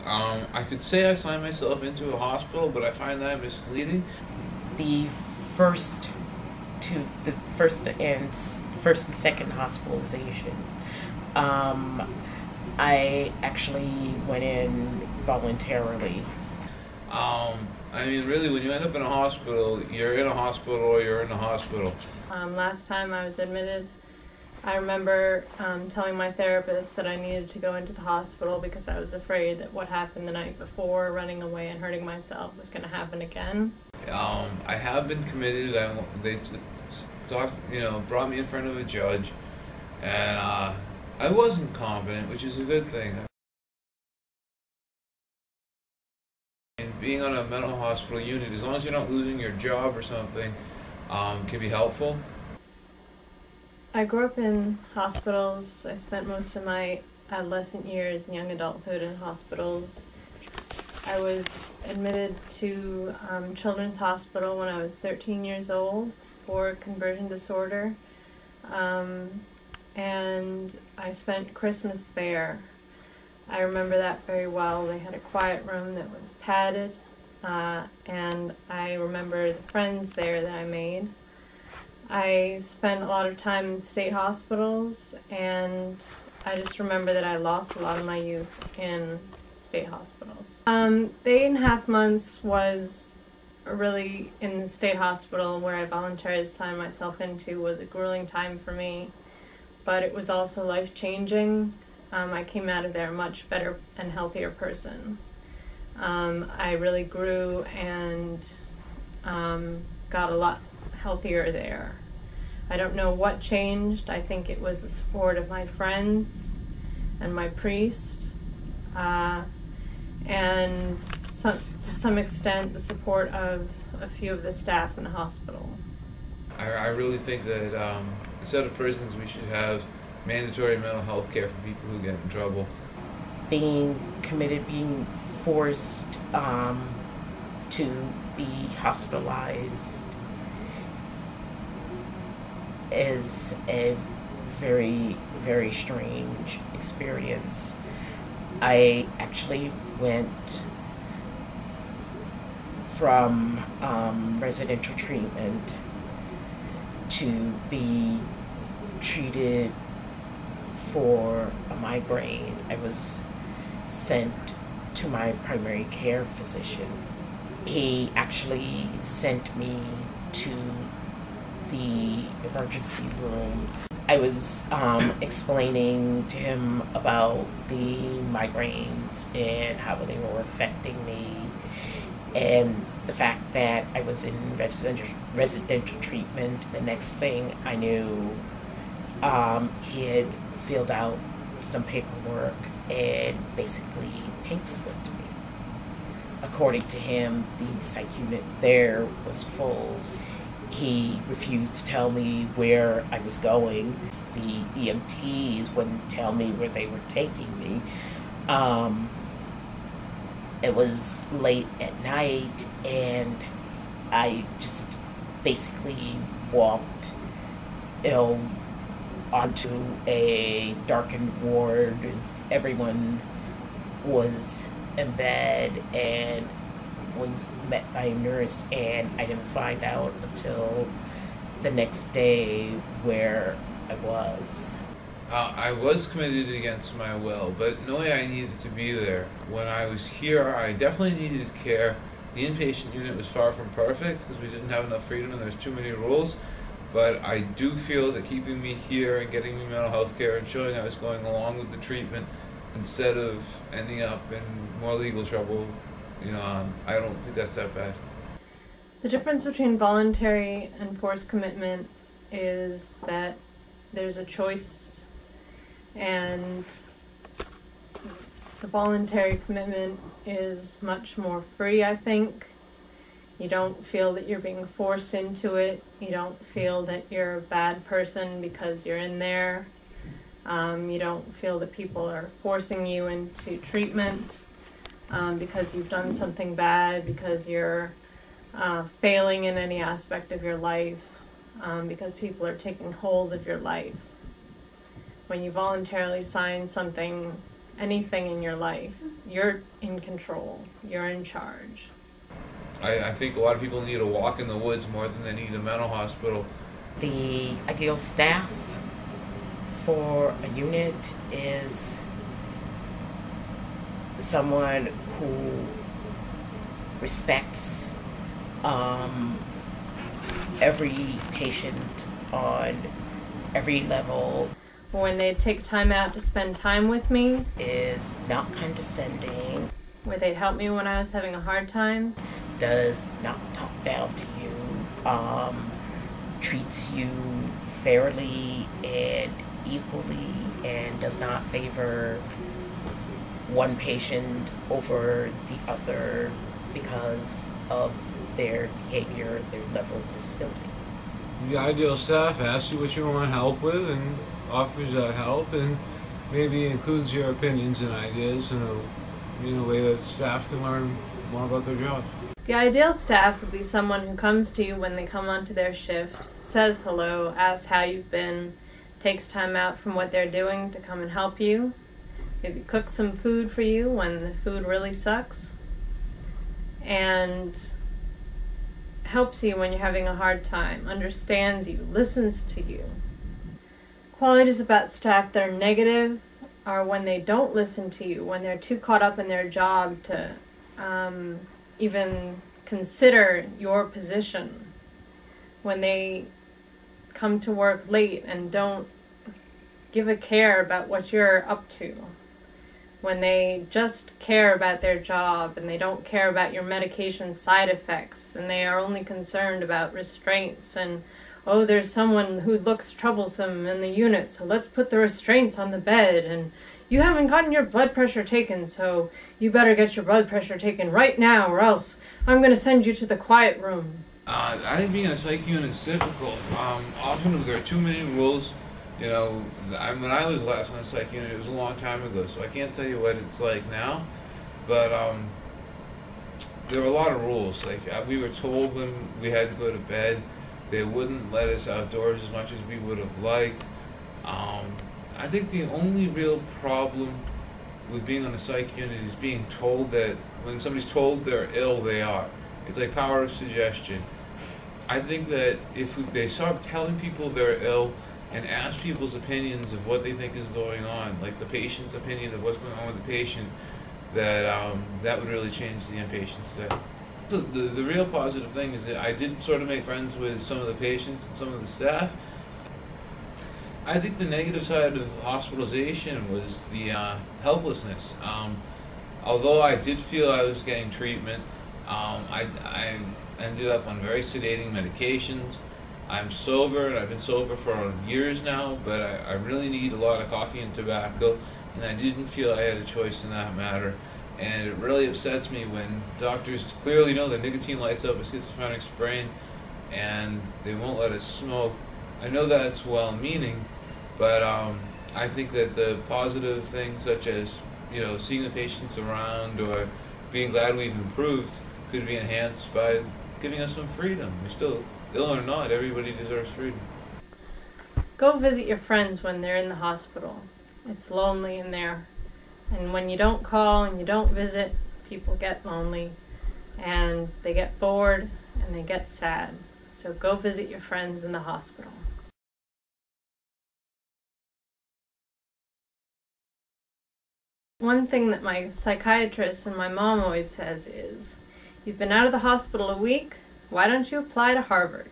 I could say I signed myself into a hospital, but I find that misleading. The first the first and second hospitalization, I actually went in voluntarily. I mean, really, when you end up in a hospital, you're in a hospital or you're in a hospital. Last time I was admitted, I remember telling my therapist that I needed to go into the hospital because I was afraid that what happened the night before, running away and hurting myself, was going to happen again. I have been committed. They brought me in front of a judge, and I wasn't competent, which is a good thing. And being on a mental hospital unit, as long as you're not losing your job or something, can be helpful. I grew up in hospitals. I spent most of my adolescent years and young adulthood in hospitals. I was admitted to Children's Hospital when I was 13 years old for conversion disorder, and I spent Christmas there. I remember that very well. They had a quiet room that was padded, and I remember the friends there that I made. I spent a lot of time in state hospitals, and I just remember that I lost a lot of my youth in state hospitals. The 8.5 months was really in the state hospital where I voluntarily signed myself into was a grueling time for me, but it was also life-changing. I came out of there a much better and healthier person. I really grew and got a lot healthier there. I don't know what changed. I think it was the support of my friends and my priest, and to some extent the support of a few of the staff in the hospital. I really think that instead of prisons, we should have mandatory mental health care for people who get in trouble. Being committed, being forced to be hospitalized is a very, very strange experience. I actually went from residential treatment to be treated for a migraine. I was sent to my primary care physician. He actually sent me to the emergency room. I was explaining to him about the migraines and how they were affecting me, and the fact that I was in residential treatment. The next thing I knew, he had filled out some paperwork and basically pink slipped me. According to him, the psych unit there was full. He refused to tell me where I was going. The EMTs wouldn't tell me where they were taking me. It was late at night, and I just basically walked, onto a darkened ward. Everyone was in bed and was met by a nurse, and I didn't find out until the next day where I was. I was committed against my will, but knowing I needed to be there. When I was here, I definitely needed care. The inpatient unit was far from perfect because we didn't have enough freedom and there was too many rules, but I do feel that keeping me here and getting me mental health care and showing I was going along with the treatment instead of ending up in more legal trouble, I don't think that's that bad. The difference between voluntary and forced commitment is that there's a choice, and the voluntary commitment is much more free, I think. You don't feel that you're being forced into it. You don't feel that you're a bad person because you're in there. You don't feel that people are forcing you into treatment because you've done something bad, because you're failing in any aspect of your life, because people are taking hold of your life. When you voluntarily sign something anything in your life. You're in control. You're in charge. I think a lot of people need a walk in the woods more than they need a mental hospital. The ideal staff for a unit is someone who respects every patient on every level, When they take time out to spend time with me, is not condescending, where they'd help me when I was having a hard time, does not talk down to you, treats you fairly and equally, and does not favor one patient over the other because of their behavior, their level of disability. The ideal staff asks you what you want help with and offers that help, and maybe includes your opinions and ideas in a way that staff can learn more about their job. the ideal staff would be someone who comes to you when they come onto their shift, says hello, asks how you've been, takes time out from what they're doing to come and help you, maybe cook some food for you when the food really sucks, and helps you when you're having a hard time, understands you, listens to you. Qualities about staff that are negative are when they don't listen to you, when they're too caught up in their job to even consider your position, when they come to work late and don't give a care about what you're up to, when they just care about their job and they don't care about your medication side effects, and they are only concerned about restraints and, oh, there's someone who looks troublesome in the unit, so let's put the restraints on the bed, and you haven't gotten your blood pressure taken, so you better get your blood pressure taken right now, or else I'm going to send you to the quiet room. I think being in a psych unit is difficult. Often there are too many rules. You know, when I was last on a psych unit, it was a long time ago, so I can't tell you what it's like now. But there were a lot of rules. Like we were told when we had to go to bed, they wouldn't let us outdoors as much as we would have liked. I think the only real problem with being on a psych unit is being told that when somebody's told they're ill, they are. It's like power of suggestion. I think that if they start telling people they're ill and ask people's opinions of what they think is going on, like the patient's opinion of what's going on with the patient, that that would really change the inpatient stay. So the real positive thing is that I did sort of make friends with some of the patients and some of the staff. I think the negative side of hospitalization was the helplessness. Although I did feel I was getting treatment, I ended up on very sedating medications. I'm sober, and I've been sober for years now, but I really need a lot of coffee and tobacco, and I didn't feel I had a choice in that matter. And it really upsets me when doctors clearly know that nicotine lights up a schizophrenic's brain, and they won't let us smoke. I know that's well-meaning, but I think that the positive things, such as seeing the patients around or being glad we've improved, could be enhanced by giving us some freedom. We're still, ill or not, everybody deserves freedom. Go visit your friends when they're in the hospital. It's lonely in there. And when you don't call and you don't visit, people get lonely and they get bored and they get sad. So go visit your friends in the hospital. One thing that my psychiatrist and my mom always says is, you've been out of the hospital a week, why don't you apply to Harvard?